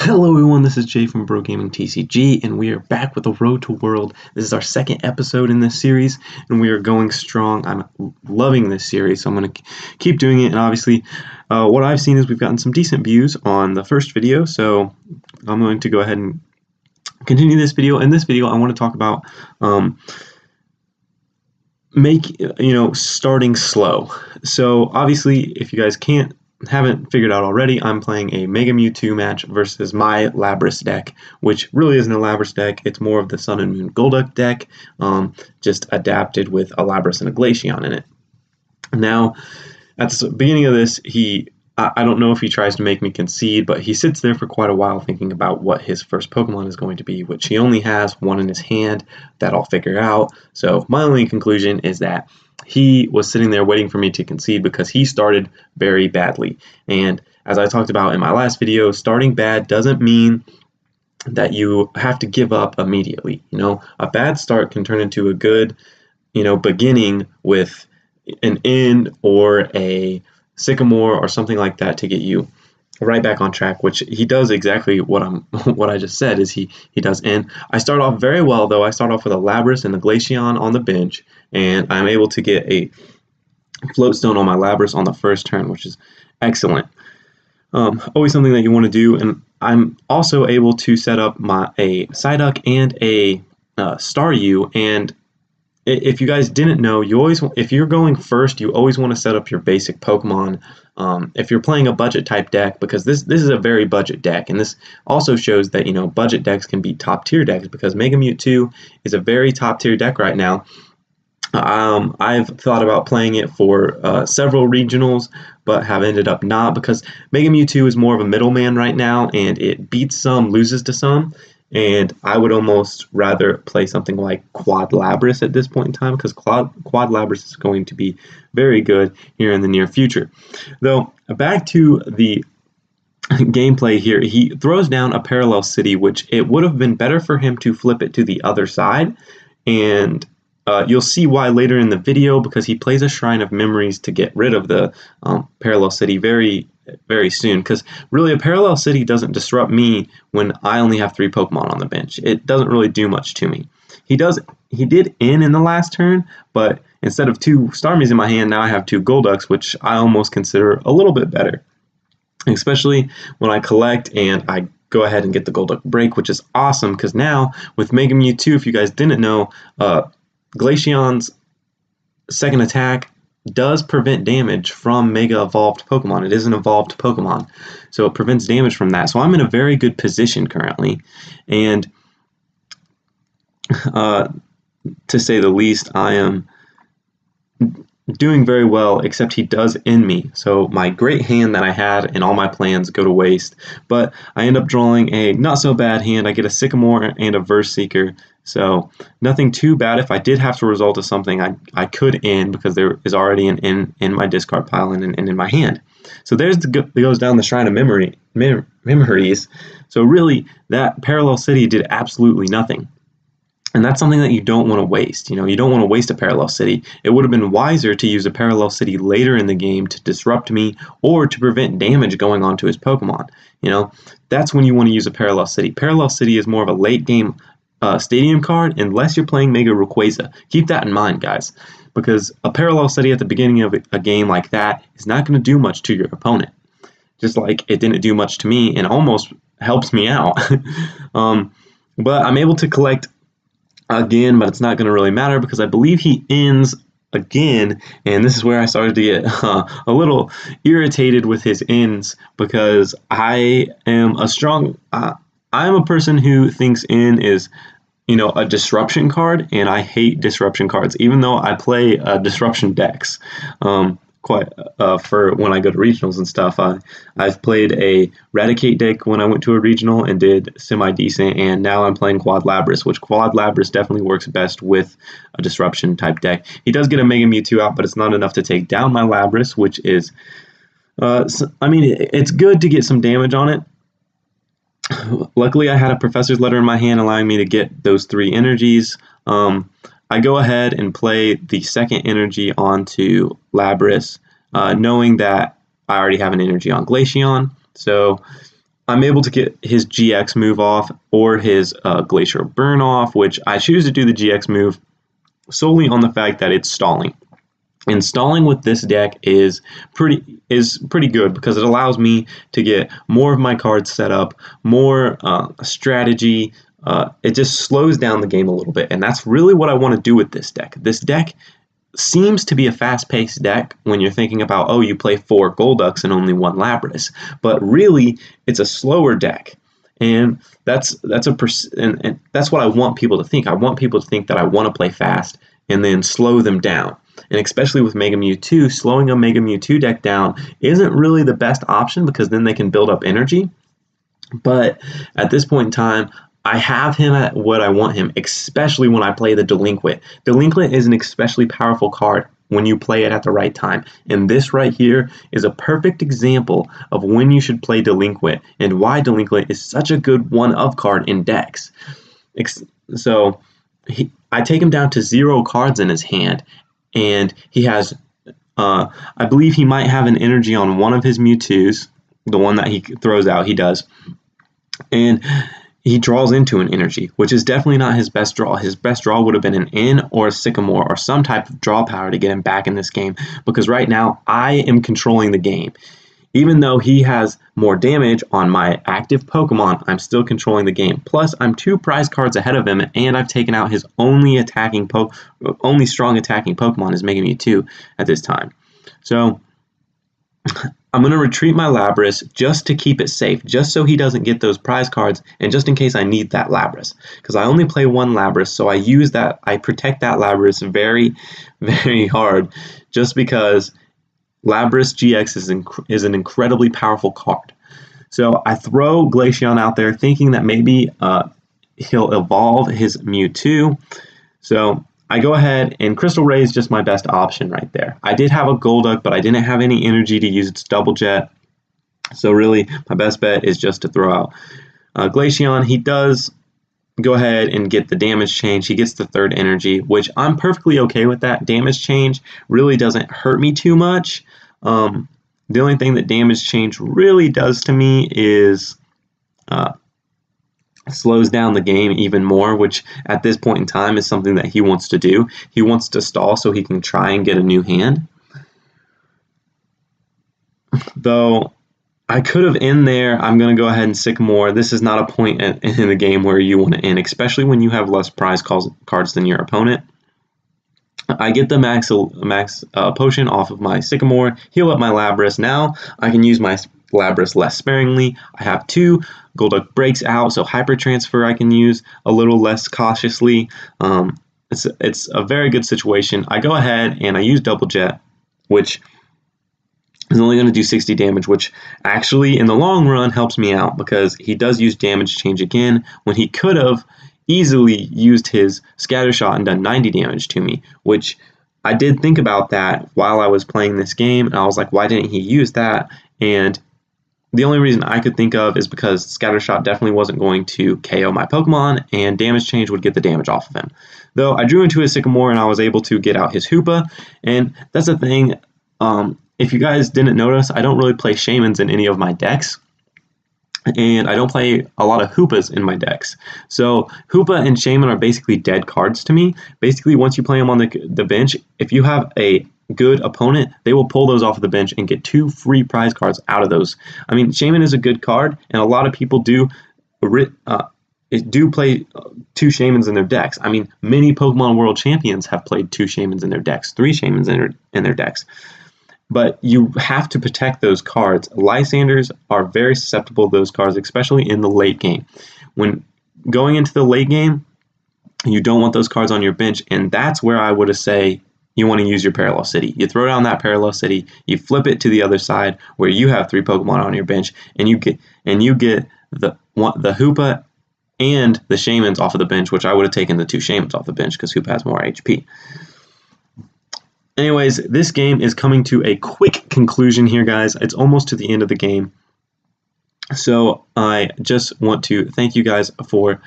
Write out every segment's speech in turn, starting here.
Hello everyone, this is Jay from BroGaming TCG, and we are back with the Road to World. This is our second episode in this series, and we are going strong. I'm loving this series, so I'm going to keep doing it, and obviously, what I've seen is we've gotten some decent views on the first video, so I'm going to go ahead and continue this video. In this video, I want to talk about starting slow. So obviously, if you guys haven't figured out already, I'm playing a Mega Mewtwo match versus my Lapras deck, which really isn't a Lapras deck. It's more of the Sun and Moon Golduck deck, just adapted with a Lapras and a Glaceon in it. Now, at the beginning of this, I don't know if he tries to make me concede, but he sits there for quite a while thinking about what his first Pokemon is going to be, which he only has one in his hand that I'll figure out. So my only conclusion is that he was sitting there waiting for me to concede because he started very badly. And as I talked about in my last video, starting bad doesn't mean that you have to give up immediately. A bad start can turn into a good, beginning with an end or a Sycamore or something like that to get you right back on track, which he does exactly what I just said is he does. And I start off very well, though. I start off with a Lapras and a Glaceon on the bench, and I'm able to get a Float Stone on my Lapras on the first turn, which is excellent. Always something that you want to do, and I'm also able to set up a Psyduck and a Staryu. And if you guys didn't know, if you're going first, you always want to set up your basic Pokemon. If you're playing a budget type deck, because this is a very budget deck, and this also shows that budget decks can be top tier decks, because Mega Mewtwo is a very top tier deck right now. I've thought about playing it for several regionals, but have ended up not, because Mega Mewtwo is more of a middleman right now, and it beats some, loses to some. And I would almost rather play something like Quad Lapras at this point in time, because Quad Lapras is going to be very good here in the near future. Though, back to the gameplay here, he throws down a Parallel City, which it would have been better for him to flip it to the other side. And you'll see why later in the video, because he plays a Shrine of Memories to get rid of the Parallel City very soon, because really a Parallel City doesn't disrupt me when I only have 3 Pokemon on the bench. It doesn't really do much to me. He did in the last turn, but instead of 2 Starmies in my hand, now I have 2 Golducks, which I almost consider a little bit better, especially when I collect and I go ahead and get the Golduck break, which is awesome, because now with Mega Mewtwo, if you guys didn't know, Glaceon's second attack does prevent damage from Mega Evolved Pokemon. It is an evolved Pokemon, so it prevents damage from that. So I'm in a very good position currently, and to say the least, I am doing very well, except he does end me. So my great hand that I had and all my plans go to waste, but I end up drawing a not so bad hand. I get a Sycamore and a Verse Seeker, so nothing too bad. If I did have to result to something, I could end, because there is already an in my discard pile and an in my hand. So there's goes down the Shrine of Memories. So really, that Parallel City did absolutely nothing. And that's something that you don't want to waste. You don't want to waste a Parallel City. It would have been wiser to use a Parallel City later in the game to disrupt me or to prevent damage going on to his Pokemon. That's when you want to use a Parallel City. Parallel City is more of a late game stadium card, unless you're playing Mega Rayquaza. Keep that in mind, guys, because a Parallel City at the beginning of a game like that is not going to do much to your opponent. Just like it didn't do much to me, and almost helps me out. But I'm able to collect again, but it's not going to really matter, because I believe he ends again, and this is where I started to get a little irritated with his ends, because I am I'm a person who thinks in is a disruption card, and I hate disruption cards, even though I play disruption decks quite for when I go to regionals and stuff. I've played a Raticate deck when I went to a regional and did semi-decent, and now I'm playing Quad Lapras, which Quad Lapras definitely works best with a disruption type deck. He does get a Mega Mewtwo out, but it's not enough to take down my Lapras, which is, it's good to get some damage on it. Luckily, I had a Professor's Letter in my hand, allowing me to get those 3 energies. I go ahead and play the second energy onto Lapras, knowing that I already have an energy on Glaceon. So I'm able to get his GX move off or his Glacier Burn off, which I choose to do the GX move solely on the fact that it's stalling. And stalling with this deck is pretty good because it allows me to get more of my cards set up, more strategy. It just slows down the game a little bit, and that's really what I want to do with this deck. This deck seems to be a fast-paced deck when you're thinking about, oh, you play 4 Golducks and only 1 Lapras, but really it's a slower deck. And that's what I want people to think. I want people to think that I want to play fast and then slow them down. And especially with Mega Mewtwo, slowing a Mega Mewtwo deck down isn't really the best option because then they can build up energy. But at this point in time, I have him at what I want him, especially when I play the Delinquent. Delinquent is an especially powerful card when you play it at the right time. And this right here is a perfect example of when you should play Delinquent and why Delinquent is such a good one-of card in decks. So I take him down to 0 cards in his hand, and he has, I believe he might have an energy on one of his Mewtwo's, the one that he throws out, he does. And he draws into an energy, which is definitely not his best draw. His best draw would have been an N or a Sycamore or some type of draw power to get him back in this game, because right now I am controlling the game. Even though he has more damage on my active Pokemon, I'm still controlling the game. Plus, I'm 2 prize cards ahead of him, and I've taken out his only strong attacking Pokemon is Mega Mewtwo at this time. So I'm going to retreat my Lapras just to keep it safe, just so he doesn't get those prize cards, and just in case I need that Lapras. Because I only play 1 Lapras, so I protect that Lapras very, very hard, just because Lapras GX is an incredibly powerful card. So I throw Glaceon out there thinking that maybe he'll evolve his Mewtwo. So I go ahead, and Crystal Ray is just my best option right there. I did have a Golduck, but I didn't have any energy to use its Double Jet. So really, my best bet is just to throw out Glaceon. He does go ahead and get the damage change. He gets the 3rd energy, which I'm perfectly okay with that. Damage change really doesn't hurt me too much. The only thing that damage change really does to me is slows down the game even more, which at this point in time is something that he wants to do. He wants to stall so he can try and get a new hand. Though I could have end there. I'm going to go ahead and Sycamore. This is not a point in the game where you want to end, especially when you have less prize cards than your opponent. I get the max potion off of my Sycamore, heal up my Lapras. Now I can use my Lapras less sparingly. I have 2 Golduck breaks out, so Hyper Transfer I can use a little less cautiously. It's a very good situation. I go ahead and I use Double Jet, which is only going to do 60 damage, which actually in the long run helps me out because he does use damage change again when he could have easily used his Scatter Shot and done 90 damage to me, which I did think about that while I was playing this game, and I was like, why didn't he use that? And the only reason I could think of is because Scatter Shot definitely wasn't going to KO my Pokemon, and Damage Change would get the damage off of him. Though I drew into his Sycamore, and I was able to get out his Hoopa, and that's the thing. If you guys didn't notice, I don't really play Shaymins in any of my decks, and I don't play a lot of Hoopas in my decks. So Hoopa and Shaymin are basically dead cards to me. Basically, once you play them on the bench, if you have a good opponent, they will pull those off of the bench and get 2 free prize cards out of those. I mean, Shaymin is a good card, and a lot of people do play 2 Shaymins in their decks. I mean, many Pokemon World Champions have played 2 Shaymins in their decks, 3 Shaymins in their decks. But you have to protect those cards. Lysanders are very susceptible to those cards, especially in the late game. When going into the late game, you don't want those cards on your bench, and that's where I would say you want to use your Parallel City. You throw down that Parallel City, you flip it to the other side where you have 3 Pokemon on your bench, and you get the Hoopa and the Shaymins off of the bench, which I would have taken the 2 Shaymins off the bench because Hoopa has more HP. Anyways, this game is coming to a quick conclusion here, guys. It's almost to the end of the game. So I just want to thank you guys for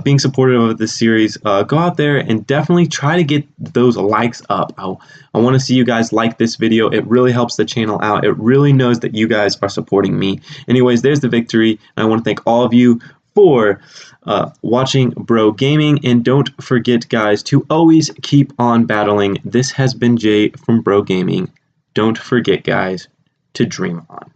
being supportive of this series. Go out there and definitely try to get those likes up. I want to see you guys like this video. It really helps the channel out. It really knows that you guys are supporting me. Anyways, there's the victory. I want to thank all of you for watching BroGaming, and don't forget, guys, to always keep on battling. This has been Jay from BroGaming. Don't forget, guys, to dream on.